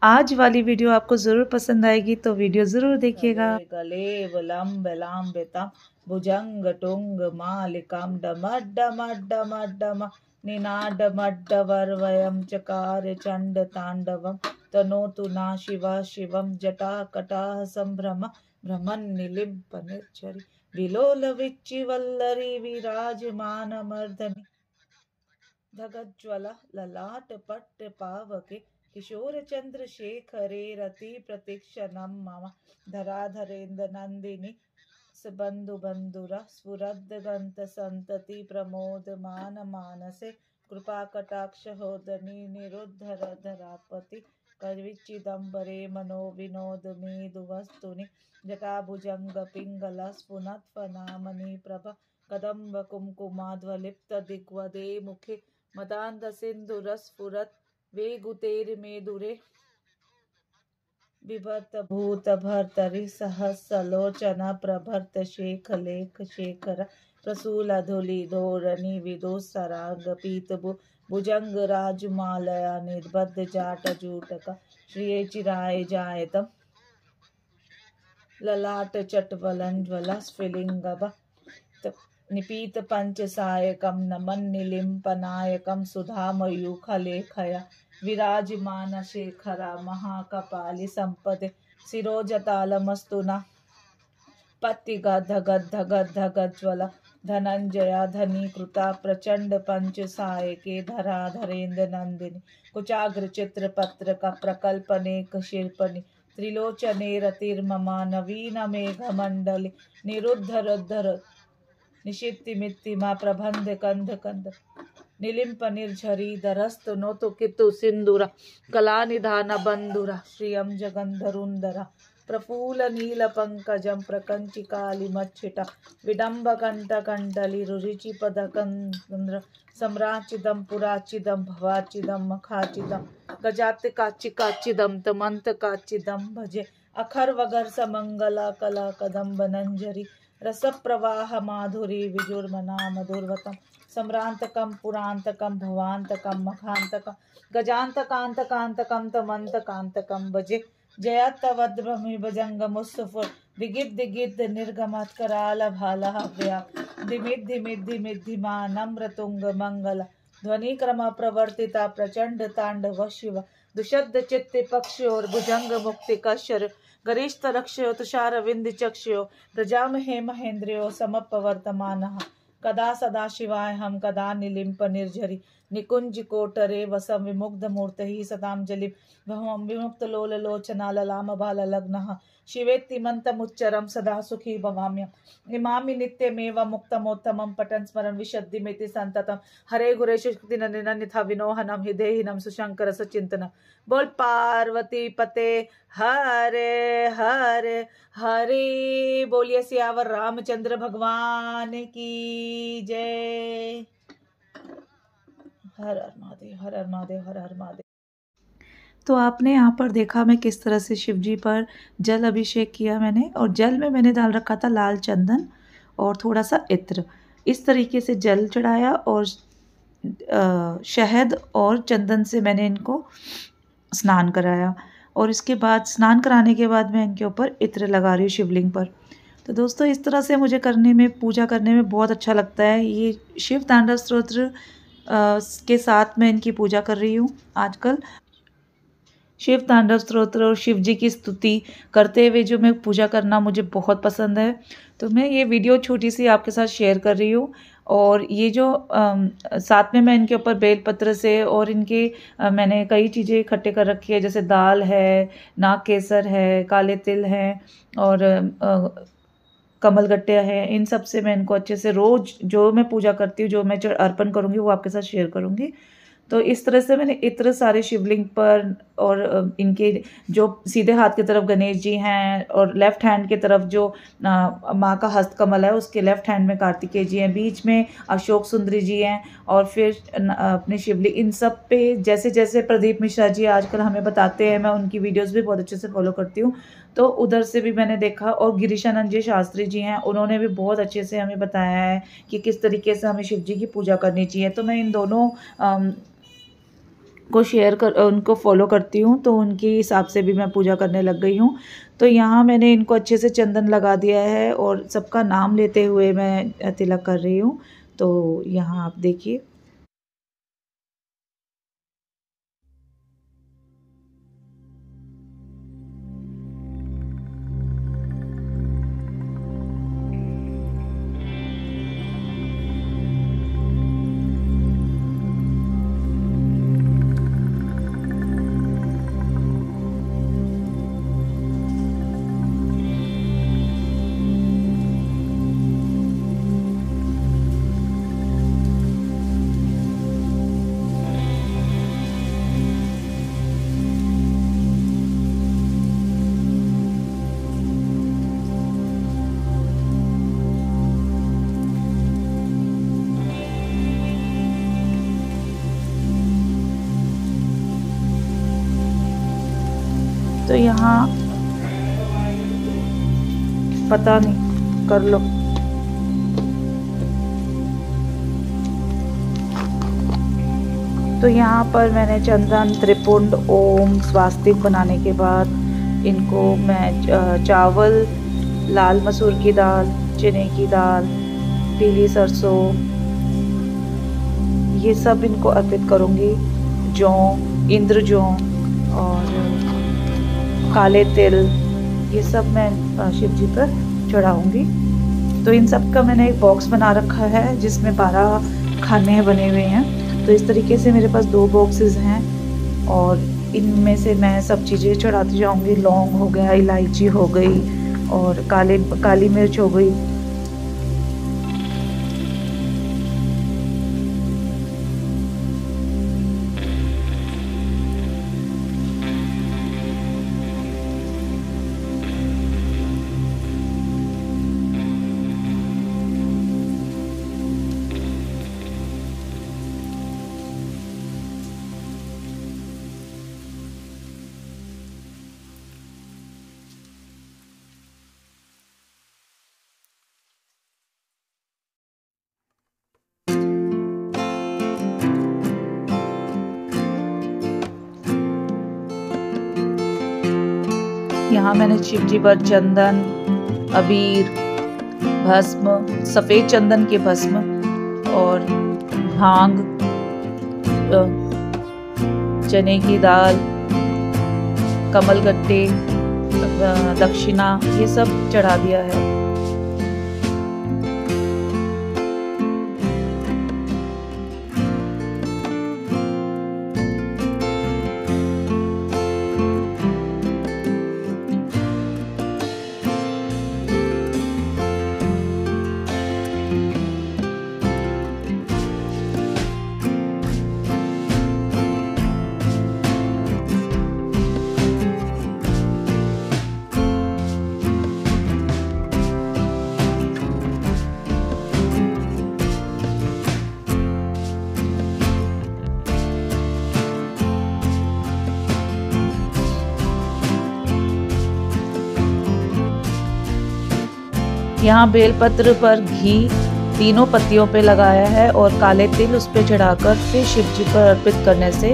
आज वाली वीडियो आपको ज़रूर पसंद आएगी, तो वीडियो ज़रूर देखिएगा। गले वलंब लांबितां भुजंग टुंग मालिकां डमड्डमड्डमड्डम निनादमड्डवर्वयं चकार चंड तांडवं तनोतु ना शिवा शिवं जटाकटाः संभ्रम भ्रमन् निलिम्प निर्झरि विलोल विच्चिवल्लरी विराजमानमर्दनि धगज्ज्वल ललाट पट्ट पावके किशोर चंद्रशेखरे रति प्रतीक्षणं मम धराधरेन्द्र नंदिनी बंधु बंधुरा स्फुरद्गंत संतति प्रमोद मान मानसे कृपा कटाक्ष होदनी निरुद्धर धरापति कविच्चिदंबरे मनो विनोद मेदु वस्तुनि जटाभुजंग पिंगल स्फुनत्फनामणि प्रभ कदम्ब कुमकुमाध्वलिप्त दिग्वदे मुखे मदान्ध सिन्धुरस्फुरत् वेगुतेर्मेदुरे बिभर्त भूत भर्तरि सहसलोचना प्रभर्त शेख लेख शेखर प्रसूल धुलि धोरणी विदोसराग पीतभु भुजंग राजमालया निर्बद्ध जाट जूटक श्रिये चिराय जायतम ललाट चटवलन ज्वल स्फुलिंगभ निपीत पंच सायकम नमन निलिंपनायकम सुधामयूखलेखया विराजमान शेखरा महाकपालि संपदे शिरोजतालमस्तुना पत्ति गद्ध गद्ध गद्ध गज्वल धनंजया धनी कृता प्रचंड पंच सायके धराधरेन्द्र नंदिनी कुचाग्र चित्र पत्र का प्रकल्पनेक शिल्पनि त्रिलोचने रतिर्ममा नवीन मेघ मंडली निरुद्ध रुद्धर निशित्ति मित्तिमा प्रबंध कंध कंध निलिंप निर्झरी दरस्त नोतु कितु सिंदूरा कला निधान बंधुरा श्रियम जगंधरुंदरा प्रफुल्ल नील पंकजम प्रकंचिकाली मच्छिटा विडंब कंठ कंडली रुचिपद पदकंद्र सम्राचिदम पुराचिदम भवाचिदम मखाचिदम गजातिकाचिकाचिदम तमंत काचिदम भजे अखर वगर समंगला कला कदम्ब नंजरी रस प्रवाह माधुरी विजुर्मना मधुर्वतम सम्रांतकम पुरांतकम भवांतकम मखांतकम गजांतकांतकांतकम तमंतकांतकम भजे जयतवद्भ्रमि भजंग मुस्सुफ दिगिद दिगिद निर्गमत कराल भाला व्या दिमिद दिमिद दिमिद धिमा नम्र तुंग मंगल ध्वनि क्रम प्रवर्तिता प्रचंड तांडव शिव दुषद्ध चित्ति पक्षोर भुजंग मुक्ति कश्यर गरिष्ठ रक्षयो तुषार विंध्य चक्षयो प्रजामहे महेन्द्रयो समपवर्तमानः कदा सदा शिवाय हम कदा निलिंप निर्झरि निकुंज कोटरे वसम विमुग्ध मूर्ति सताम जलिप विमुक्त लोल लोचना ललाम बाल लग्नः शिवेत्ति मंतमुच्चरम सदा सुखी भवाम्य इमामि नित्यमेव मुक्तमोत्तमं पठन् स्मरन् विशद्धिमिति संततम हरे गुरे शक्ति नन्दिता विनोहनम हृदयहीनम सुशंकर सचिंतन बोल पार्वती पते हरे हरे हरे बोलिए सियावर रामचंद्र भगवान की जय। हर हर महादेव हर हर महादेव हर हर महादेव। तो आपने यहाँ पर देखा मैं किस तरह से शिव जी पर जल अभिषेक किया मैंने, और जल में मैंने डाल रखा था लाल चंदन और थोड़ा सा इत्र। इस तरीके से जल चढ़ाया और शहद और चंदन से मैंने इनको स्नान कराया, और इसके बाद स्नान कराने के बाद मैं इनके ऊपर इत्र लगा रही हूँ शिवलिंग पर। तो दोस्तों इस तरह से मुझे करने में, पूजा करने में बहुत अच्छा लगता है। ये शिव तांडव स्तोत्र के साथ मैं इनकी पूजा कर रही हूँ आजकल। शिव तांडव स्तोत्र और शिव जी की स्तुति करते हुए जो मैं पूजा करना मुझे बहुत पसंद है, तो मैं ये वीडियो छोटी सी आपके साथ शेयर कर रही हूँ। और ये जो साथ में मैं इनके ऊपर बेलपत्र से और इनके मैंने कई चीज़ें इकट्ठे कर रखी है, जैसे दाल है, नाग केसर है, काले तिल है और कमलगट्टे हैं। इन सब से मैं इनको अच्छे से रोज़ जो मैं पूजा करती हूँ, जो मैं अर्पण करूँगी वो आपके साथ शेयर करूँगी। तो इस तरह से मैंने इत्र सारे शिवलिंग पर, और इनके जो सीधे हाथ की तरफ गणेश जी हैं और लेफ्ट हैंड की तरफ जो माँ का हस्त कमल है उसके लेफ्ट हैंड में कार्तिकेय जी हैं, बीच में अशोक सुंदरी जी हैं, और फिर अपने शिवलिंग, इन सब पे जैसे जैसे प्रदीप मिश्रा जी आजकल हमें बताते हैं, मैं उनकी वीडियोज़ भी बहुत अच्छे से फॉलो करती हूँ, तो उधर से भी मैंने देखा। और गिरीशानंद जी शास्त्री जी हैं, उन्होंने भी बहुत अच्छे से हमें बताया है कि किस तरीके से हमें शिव जी की पूजा करनी चाहिए। तो मैं इन दोनों को उनको फॉलो करती हूँ, तो उनके हिसाब से भी मैं पूजा करने लग गई हूँ। तो यहाँ मैंने इनको अच्छे से चंदन लगा दिया है और सबका नाम लेते हुए मैं तिलक कर रही हूँ। तो यहाँ आप देखिए। तो यहाँ पता नहीं, कर लो। तो यहाँ पर मैंने चंदन, त्रिपुंड, ओम, स्वास्तिक बनाने के बाद इनको मैं चावल, लाल मसूर की दाल, चने की दाल, पीली सरसों, ये सब इनको अर्पित करूँगी। जौ, इंद्र जौ और काले तिल, ये सब मैं शिव जी पर चढ़ाऊँगी। तो इन सब का मैंने एक बॉक्स बना रखा है जिसमें 12 खाने बने हुए हैं। तो इस तरीके से मेरे पास 2 बॉक्सेस हैं और इनमें से मैं सब चीज़ें चढ़ाती जाऊंगी। लौंग हो गया, इलायची हो गई और काली मिर्च हो गई। यहाँ मैंने शिव जी पर चंदन, अबीर, भस्म, सफ़ेद चंदन के भस्म और भांग, चने की दाल, कमलगट्टे, दक्षिणा, ये सब चढ़ा दिया है। यहाँ बेलपत्र पर घी तीनों पत्तियों पे लगाया है और काले तिल उस पे चढ़ाकर फिर शिव जी पर अर्पित करने से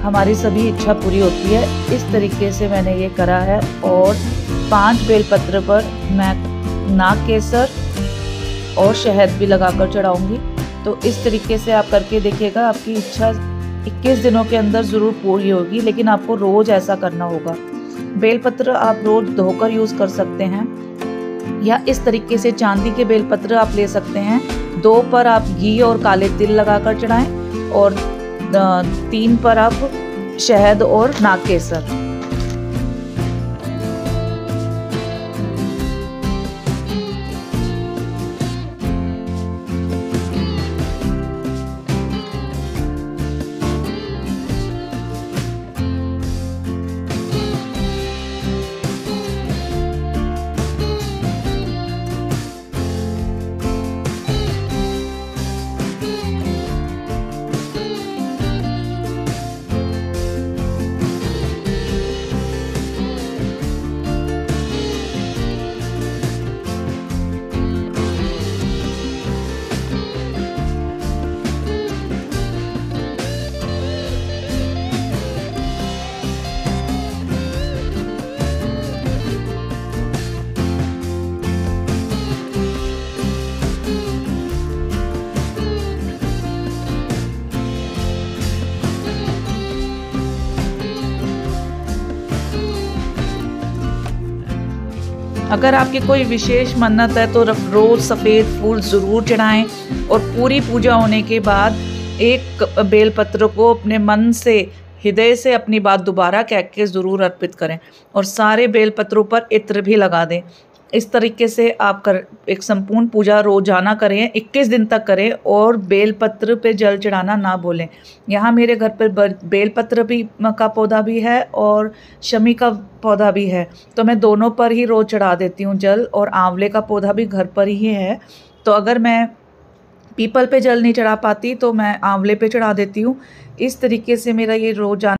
हमारी सभी इच्छा पूरी होती है। इस तरीके से मैंने ये करा है। और 5 बेलपत्र पर मैं नाग केसर और शहद भी लगाकर चढ़ाऊंगी। तो इस तरीके से आप करके देखिएगा, आपकी इच्छा 21 दिनों के अंदर ज़रूर पूरी होगी, लेकिन आपको रोज़ ऐसा करना होगा। बेलपत्र आप रोज़ धोकर यूज़ कर सकते हैं या इस तरीके से चांदी के बेलपत्र आप ले सकते हैं। 2 पर आप घी और काले तिल लगाकर चढ़ाएं और 3 पर आप शहद और नाग केसर। अगर आपकी कोई विशेष मन्नत है तो रोज़ सफ़ेद फूल ज़रूर चढ़ाएं और पूरी पूजा होने के बाद एक बेलपत्र को अपने मन से, हृदय से अपनी बात दोबारा कह के ज़रूर अर्पित करें और सारे बेलपत्रों पर इत्र भी लगा दें। इस तरीके से आप एक संपूर्ण पूजा रोजाना करें, 21 दिन तक करें और बेलपत्र पे जल चढ़ाना ना भूलें। यहाँ मेरे घर पर बेलपत्र भी का पौधा भी है और शमी का पौधा भी है, तो मैं दोनों पर ही रोज़ चढ़ा देती हूँ जल, और आंवले का पौधा भी घर पर ही है। तो अगर मैं पीपल पे जल नहीं चढ़ा पाती तो मैं आंवले पे चढ़ा देती हूँ। इस तरीके से मेरा ये रोज़ाना